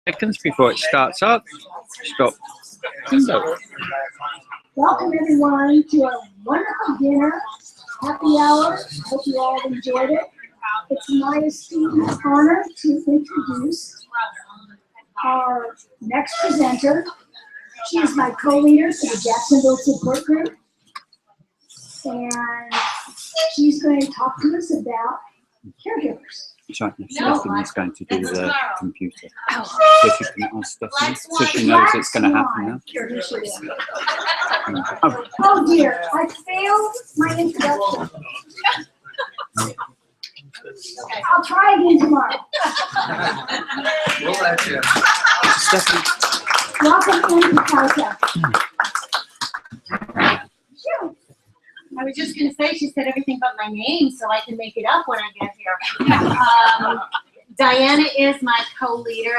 seconds before it starts up. Stop. Welcome everyone to a wonderful dinner, happy hour. Hope you all enjoyed it. It's my esteemed honor to introduce our next presenter. She is my co-leader for the Jacksonville Support Group, and she's going to talk to us about caregivers. Sorry, Stephanie is going to do the computer. So she can ask Stephanie, so she knows it's going to happen now. Oh dear, I failed my introduction. I'll try again tomorrow. Stephanie. Welcome in, Pacowta. I was just going to say, she said everything but my name, so I can make it up when I get here. Diana is my co-leader.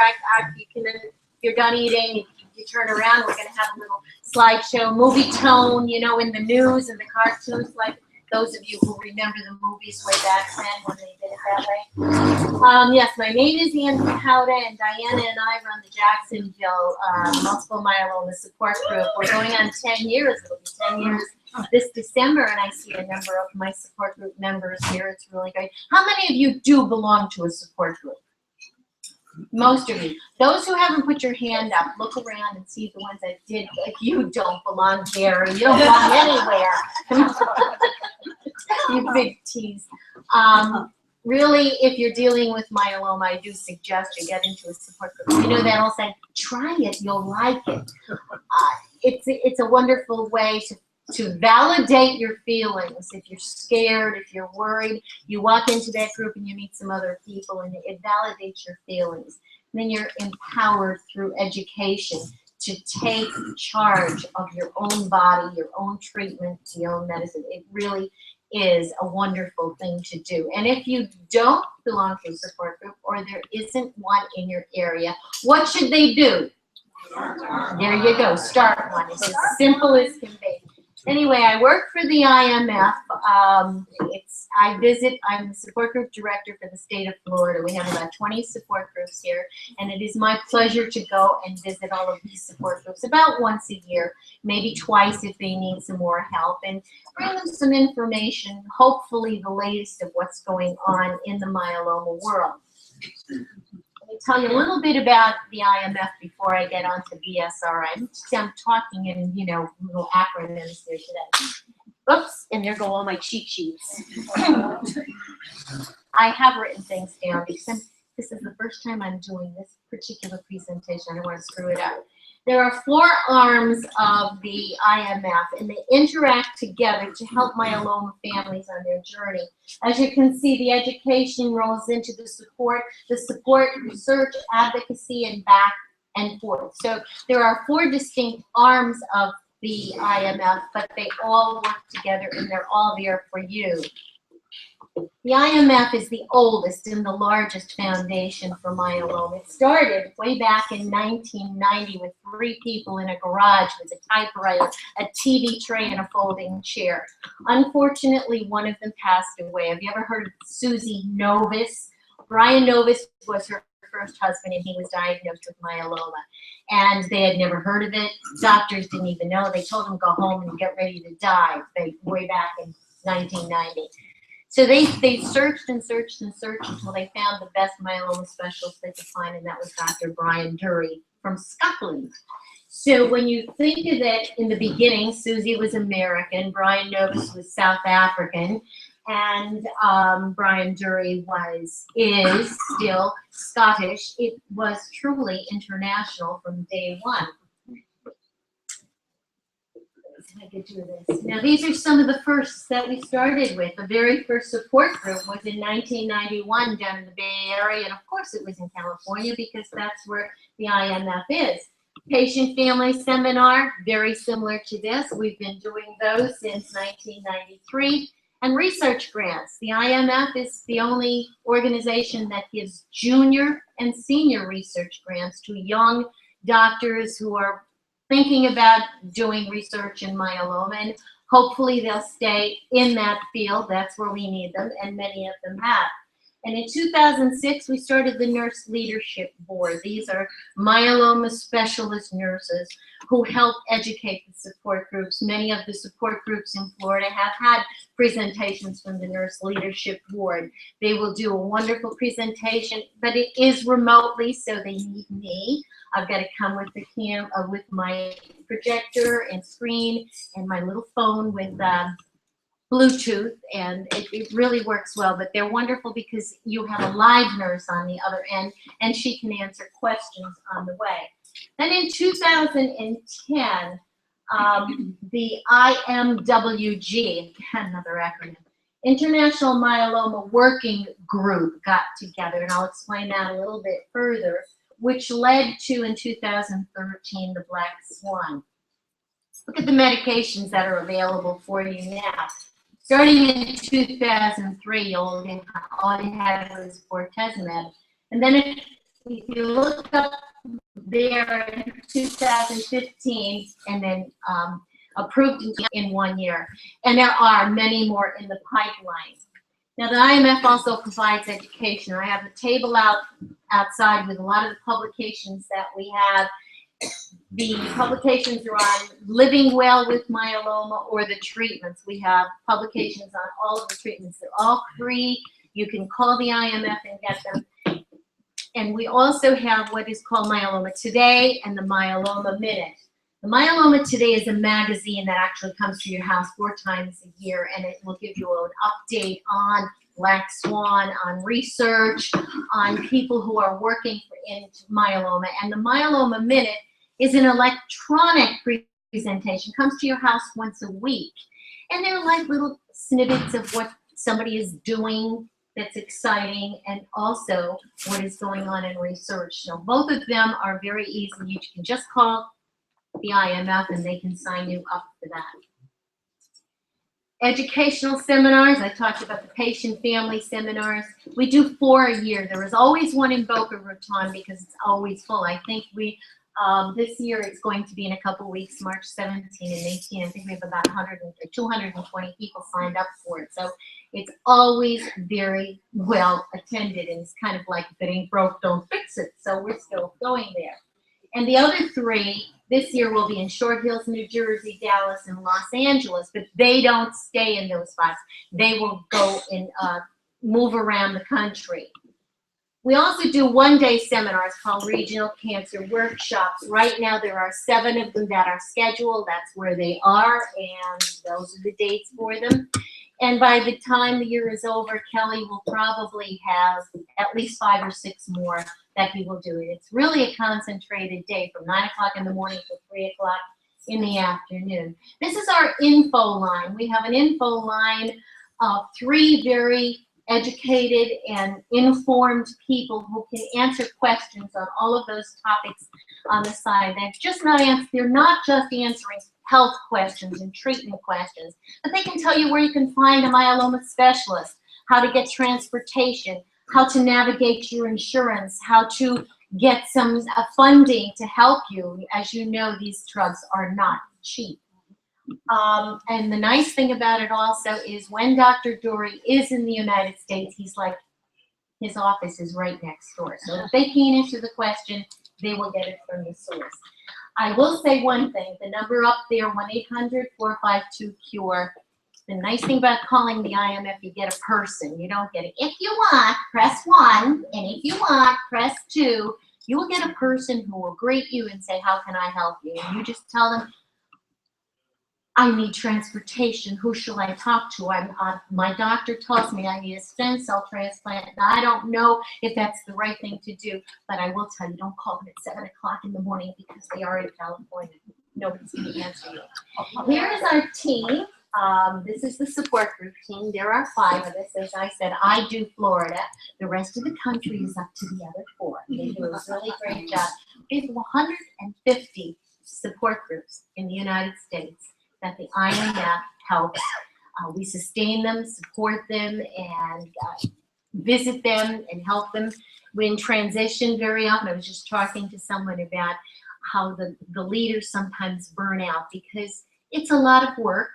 If you're done eating, you turn around, we're going to have a little slideshow, movie tone, you know, in the news and the cartoons, like those of you who remember the movies way back then when they did it that way. Yes, my name is Pacowta, and Diana and I run the Jacksonville Multiple Myeloma Support Group. We're going on 10 years. It'll be 10 years this December, and I see a number of my support group members here. It's really great. How many of you do belong to a support group? Most of you. Those who haven't put your hand up, look around and see the ones that did. Like, you don't belong there. You don't belong anywhere. You big tease. Really, if you're dealing with myeloma, I do suggest you get into a support group. You know that old saying, try it, you'll like it. It's a wonderful way to validate your feelings. If you're scared, if you're worried, you walk into that group and you meet some other people and it validates your feelings. And then you're empowered through education to take charge of your own body, your own treatment, your own medicine. It really is a wonderful thing to do. And if you don't belong to a support group or there isn't one in your area, what should they do? There you go, start one. It's as simple as can be. Anyway, I work for the IMF. I'm the support group director for the state of Florida. We have about 20 support groups here, and it is my pleasure to go and visit all of these support groups about once a year, maybe twice if they need some more help, and bring them some information, hopefully the latest of what's going on in the myeloma world. Let me tell you a little bit about the IMF before I get on to BSR. I'm talking in, you know, little acronyms here today. Oops, and there go all my cheat sheets. I have written things down because this is the first time I'm doing this particular presentation. I don't want to screw it up. There are 4 arms of the IMF, and they interact together to help myeloma families on their journey. As you can see, the education rolls into the support, research, advocacy, and back and forth. So there are 4 distinct arms of the IMF, but they all work together, and they're all there for you. The IMF is the oldest and the largest foundation for myeloma. It started way back in 1990 with 3 people in a garage with a typewriter, a TV tray, and a folding chair. Unfortunately, one of them passed away. Have you ever heard of Suzy Novus? Brian Novus was her first husband, and he was diagnosed with myeloma. And they had never heard of it. Doctors didn't even know. They told him, go home and get ready to die, way back in 1990. So they searched and searched and searched until they found the best myeloma specialist they could find, and that was Dr. Brian Dury from Scotland. So when you think of it, in the beginning, Suzy was American, Brian Novus was South African, and Brian Dury is still Scottish. It was truly international from day one. I could do this. Now, these are some of the firsts that we started with. The very first support group was in 1991 down in the Bay Area, and of course it was in California because that's where the IMF is. Patient Family Seminar, very similar to this. We've been doing those since 1993. And research grants. The IMF is the only organization that gives junior and senior research grants to young doctors who are thinking about doing research in myeloma, and hopefully they'll stay in that field. That's where we need them, and many of them have. And in 2006, we started the Nurse Leadership Board. These are myeloma specialist nurses who help educate the support groups. Many of the support groups in Florida have had presentations from the Nurse Leadership Board. They will do a wonderful presentation, but it is remotely, so they need me. I've got to come with the with my projector and screen and my little phone with Bluetooth, and it really works well. But they're wonderful because you have a live nurse on the other end, and she can answer questions on the way. Then in 2010, the IMWG, another acronym, International Myeloma Working Group, got together, and I'll explain that a little bit further, which led to, in 2013, the Black Swan. Look at the medications that are available for you now. Starting in 2003, all you had was bortezomib. And then if you look up there in 2015, and then approved in 1 year. And there are many more in the pipeline. Now, the IMF also provides education. I have a table outside with a lot of the publications that we have. The publications are on living well with myeloma or the treatments. We have publications on all of the treatments. They're all free. You can call the IMF and get them. And we also have what is called Myeloma Today and the Myeloma Minute. The Myeloma Today is a magazine that actually comes to your house 4 times a year, and it will give you an update on Black Swan, on research, on people who are working in myeloma. And the Myeloma Minute is an electronic presentation, comes to your house once a week. And they're like little snippets of what somebody is doing that's exciting, and also what is going on in research. So both of them are very easy. You can just call the IMF and they can sign you up for that. Educational seminars, I talked about the patient family seminars. We do 4 a year. There is always one in Boca Raton because it's always full. I think we, this year it's going to be in a couple of weeks, March 17 and 18. I think we have about 220 people signed up for it. So it's always very well attended, and it's kind of like, if it ain't broke, don't fix it. So we're still going there. And the other 3 this year will be in Short Hills, New Jersey, Dallas, and Los Angeles, but they don't stay in those spots. They will go and move around the country. We also do one-day seminars called Regional Cancer Workshops. Right now there are 7 of them that are scheduled. That's where they are, and those are the dates for them. And by the time the year is over, Kelly will probably have at least 5 or 6 more that he will do. It's really a concentrated day from 9 o'clock in the morning to 3 o'clock in the afternoon. This is our info line. We have an info line of 3 very educated and informed people who can answer questions on all of those topics on the side. They're not just answering health questions and treatment questions, but they can tell you where you can find a myeloma specialist, how to get transportation, how to navigate your insurance, how to get some funding to help you. As you know, these drugs are not cheap. And the nice thing about it also is when Dr. Dory is in the United States, he's like, his office is right next door. So if they can't answer the question, they will get it from the source. I will say one thing, the number up there, 1-800-452-CURE. The nice thing about calling the IMF, you get a person. You don't get it. If you want, press 1, and if you want, press 2. You will get a person who will greet you and say, how can I help you? And you just tell them, I need transportation. Who shall I talk to? My doctor tells me I need a stem cell transplant. And I don't know if that's the right thing to do, but I will tell you, don't call them at 7 o'clock in the morning because they are in California. Nobody's going to answer you. Here is our team. This is the support group team. There are 5 of us. As I said, I do Florida. The rest of the country is up to the other 4. They do a really great job. We have 150 support groups in the United States that the IMF helps. We sustain them, support them, and visit them and help them. We're in transition very often. I was just talking to someone about how the leaders sometimes burn out because it's a lot of work.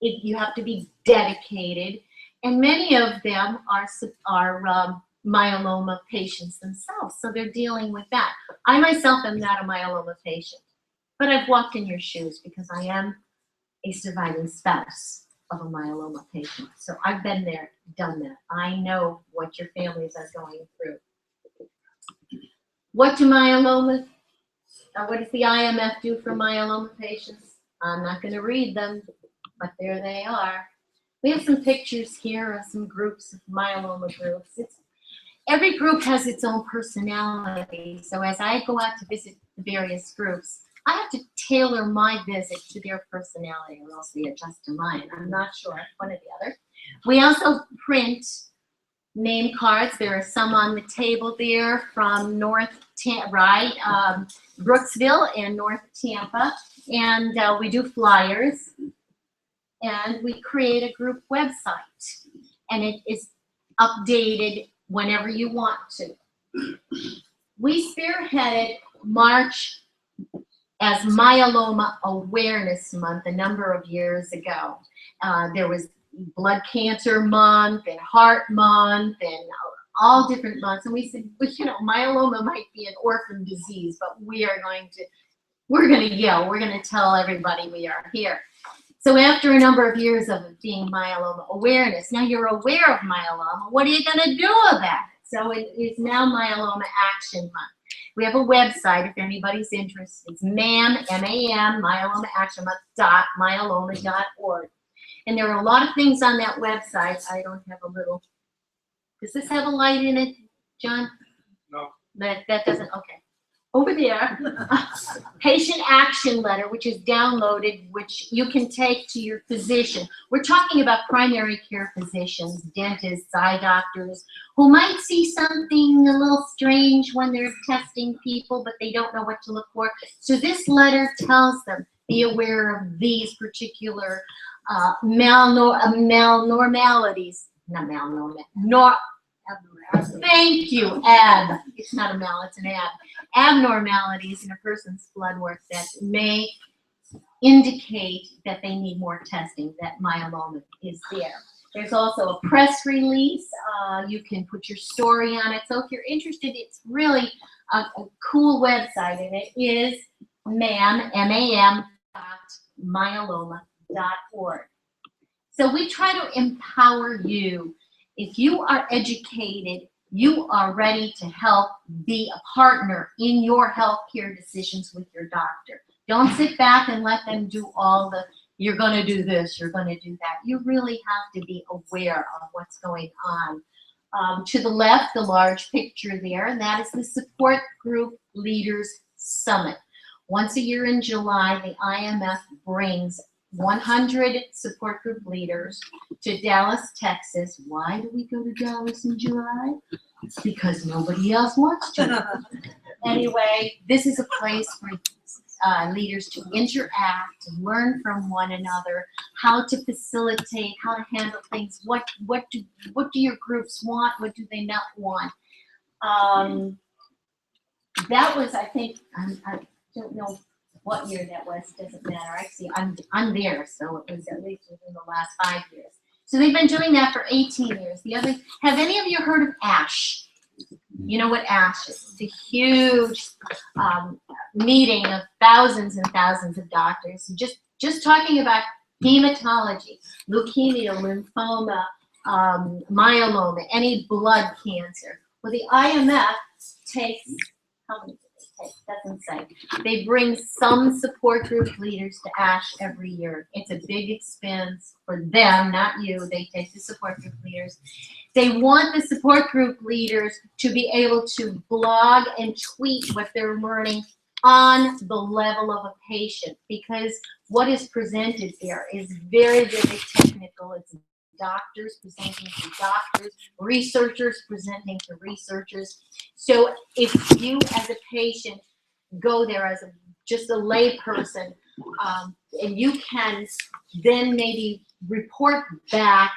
You have to be dedicated, And many of them are myeloma patients themselves, so they're dealing with that. I myself am not a myeloma patient, but I've walked in your shoes because I am a surviving spouse of a myeloma patient. So I've been there, done that. I know what your families are going through. What does the IMF do for myeloma patients? I'm not going to read them, but there they are. We have some pictures here of some groups, myeloma groups. Every group has its own personality. So as I go out to visit the various groups, I have to tailor my visit to their personality, or else they adjust to mine. I'm not sure, one or the other. We also print name cards. There are some on the table there from Brooksville and North Tampa. And we do flyers. And we create a group website. And it is updated whenever you want to. We spearheaded March as Myeloma Awareness Month a number of years ago. There was Blood Cancer Month and Heart Month and all different months. And we said, well, you know, myeloma might be an orphan disease, but we're going to yell. We're going to tell everybody we are here. So after a number of years of it being myeloma awareness, now you're aware of myeloma, what are you going to do about it? So it is now Myeloma Action Month. We have a website if anybody's interested. It's MAM, M-A-M, Myeloma Action Month, myeloma.org. And there are a lot of things on that website. I don't have a little, does this have a light in it, John? No. That doesn't, okay. Over there, patient action letter, which is downloaded, which you can take to your physician. We're talking about primary care physicians, dentists, eye doctors, who might see something a little strange when they're testing people, but they don't know what to look for. So this letter tells them, be aware of these particular malnormalities. Not malnormal. Thank you, ab. It's not a mal, it's an ab. Abnormalities in a person's blood work that may indicate that they need more testing, that myeloma is there. There's also a press release. You can put your story on it. So if you're interested, it's really a cool website, and it is mam.myeloma.org. So we try to empower you. If you are educated, you are ready to help be a partner in your healthcare decisions with your doctor. Don't sit back and let them do all the, you're going to do this, you're going to do that. You really have to be aware of what's going on. To the left, the large picture there, and that is the Support Group Leaders Summit. Once a year in July, the IMF brings 100 support group leaders to Dallas, Texas. Why do we go to Dallas in July? Because nobody else wants to. Anyway, this is a place for leaders to interact and learn from one another, how to facilitate, how to handle things, what do your groups want, what do they not want. That was, I think, I don't know what year that was, doesn't matter. Actually, I'm there, so it was at least within the last 5 years. So they've been doing that for 18 years. Have any of you heard of ASH? You know what ASH is? It's a huge meeting of thousands and thousands of doctors, just talking about hematology, leukemia, lymphoma, myeloma, any blood cancer. Well, the IMF takes, how many? Doesn't say. They bring some support group leaders to ASH every year. It's a big expense for them, not you. They take the support group leaders. They want the support group leaders to be able to blog and tweet what they're learning on the level of a patient, because what is presented there is very, very technical. It's doctors presenting to doctors, researchers presenting to researchers. So if you as a patient go there as just a lay person, and you can then maybe report back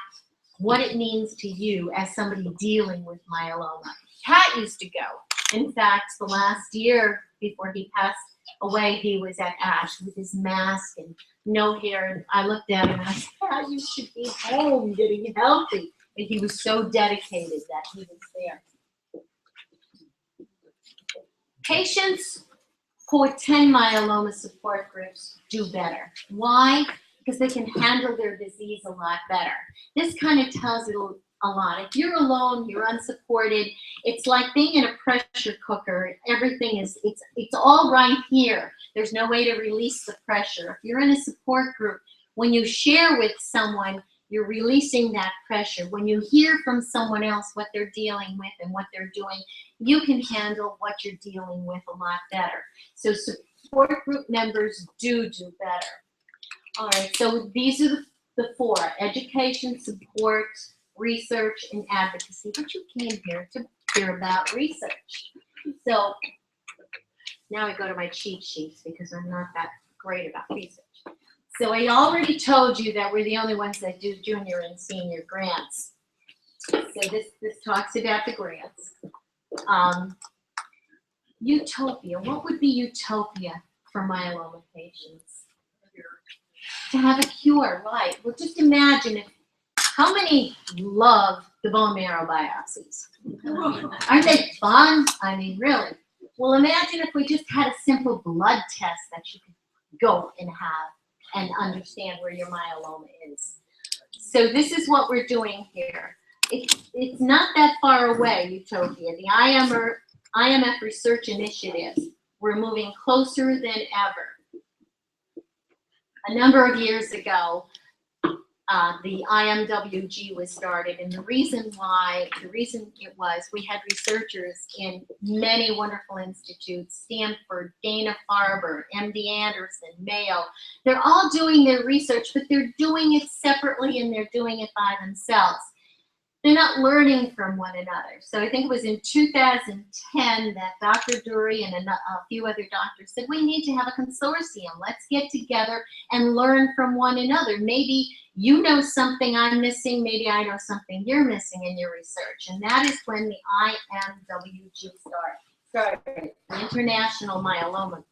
what it means to you as somebody dealing with myeloma. Pat used to go. In fact, the last year before he passed away, he was at ASH with his mask and no hair. And I looked at him and I said, Pat, you should be home getting healthy. But he was so dedicated that he was there. Patients who attend myeloma support groups do better. Why? Because they can handle their disease a lot better. This kind of tells you a lot. If you're alone, you're unsupported, it's like being in a pressure cooker. Everything is, it's all right here. There's no way to release the pressure. If you're in a support group, when you share with someone, you're releasing that pressure. When you hear from someone else what they're dealing with and what they're doing, you can handle what you're dealing with a lot better. So support group members do better. All right, so these are the four: education, support, research, and advocacy. But you came here to hear about research. So now I go to my cheat sheets because I'm not that great about research. So I already told you that we're the only ones that do junior and senior grants. So this talks about the grants. Utopia. What would be utopia for myeloma patients? To have a cure, right? Well, just imagine how many love the bone marrow biopsies? Aren't they fun? I mean, really. Well, imagine if we just had a simple blood test that you could go and have and understand where your myeloma is. So this is what we're doing here. It's not that far away, Utopia. The IMF research initiatives, we're moving closer than ever. A number of years ago, the IMWG was started, and the reason it was, we had researchers in many wonderful institutes: Stanford, Dana-Farber, MD Anderson, Mayo. They're all doing their research, but they're doing it separately and they're doing it by themselves. They're not learning from one another. So I think it was in 2010 that Dr. Dury and a few other doctors said, we need to have a consortium. Let's get together and learn from one another. Maybe you know something I'm missing, maybe I know something you're missing in your research. And that is when the IMWG started, the International Myeloma,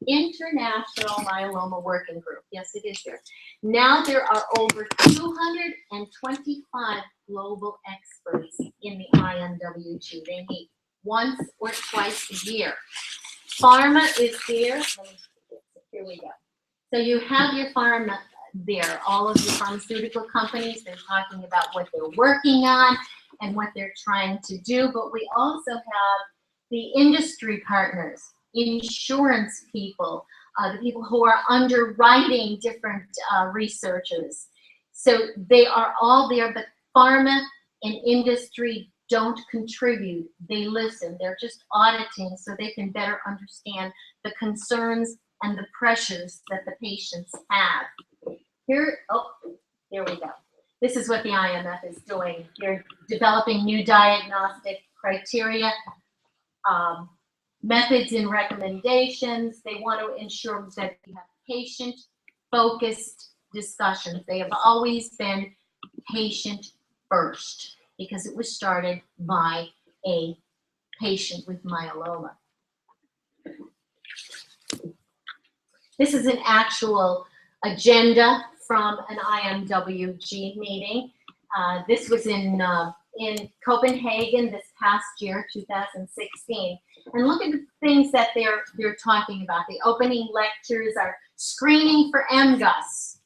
International Myeloma Working Group. Yes, it is there. Now there are over 225 global experts in the IMWG. They meet once or twice a year. Pharma is there. Here we go. So you have your pharma there, all of your pharmaceutical companies. They're talking about what they're working on and what they're trying to do. But we also have the industry partners, insurance people, the people who are underwriting different researchers. So they are all there, but pharma and industry don't contribute. They listen. They're just auditing so they can better understand the concerns and the pressures that the patients have. Here, oh, there we go. This is what the IMF is doing. They're developing new diagnostic criteria, methods and recommendations. They want to ensure that we have patient-focused discussions. They have always been patient first because it was started by a patient with myeloma. This is an actual agenda from an IMWG meeting. This was in Copenhagen this past year, 2016. And look at the things that they're talking about. The opening lectures are screening for MGUS.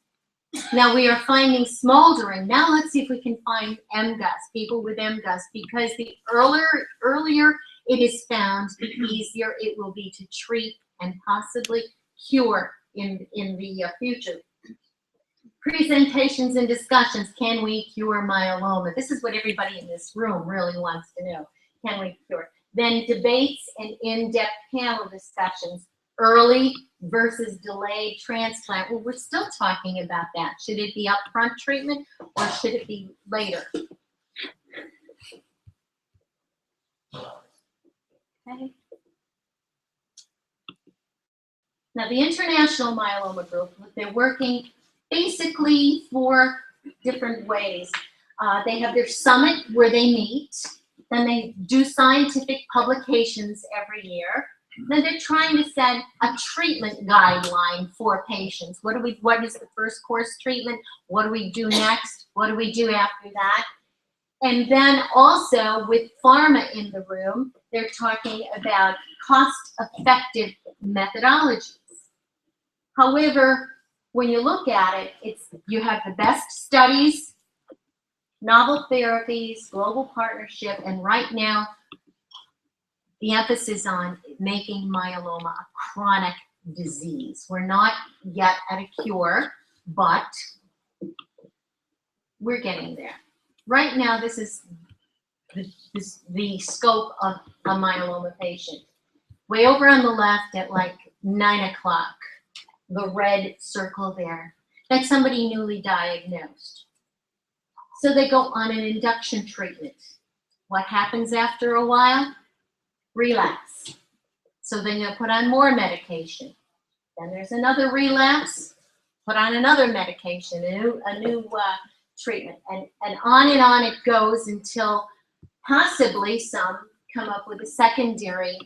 Now we are finding smoldering. Now let's see if we can find MGUS, people with MGUS, because the earlier it is found, the easier it will be to treat and possibly cure in the future. Presentations and discussions. Can we cure myeloma? This is what everybody in this room really wants to know. Can we cure? Then debates and in-depth panel discussions. Early versus delayed transplant. Well, we're still talking about that. Should it be upfront treatment or should it be later? Okay. Now, the International Myeloma Group, they're working basically 4 different ways. They have their summit where they meet. Then they do scientific publications every year. Then they're trying to set a treatment guideline for patients. What is the first course treatment? What do we do next? What do we do after that? And then also with pharma in the room, they're talking about cost-effective methodologies. However, when you look at it, you have the best studies, novel therapies, global partnership, and right now, the emphasis on making myeloma a chronic disease. We're not yet at a cure, but we're getting there. Right now, this is the scope of a myeloma patient. Way over on the left at like 9 o'clock, the red circle there, that's somebody newly diagnosed. So they go on an induction treatment. What happens after a while? Relapse. So then you'll put on more medication. Then there's another relapse, put on another medication, a new treatment, and on it goes until possibly some come up with a secondary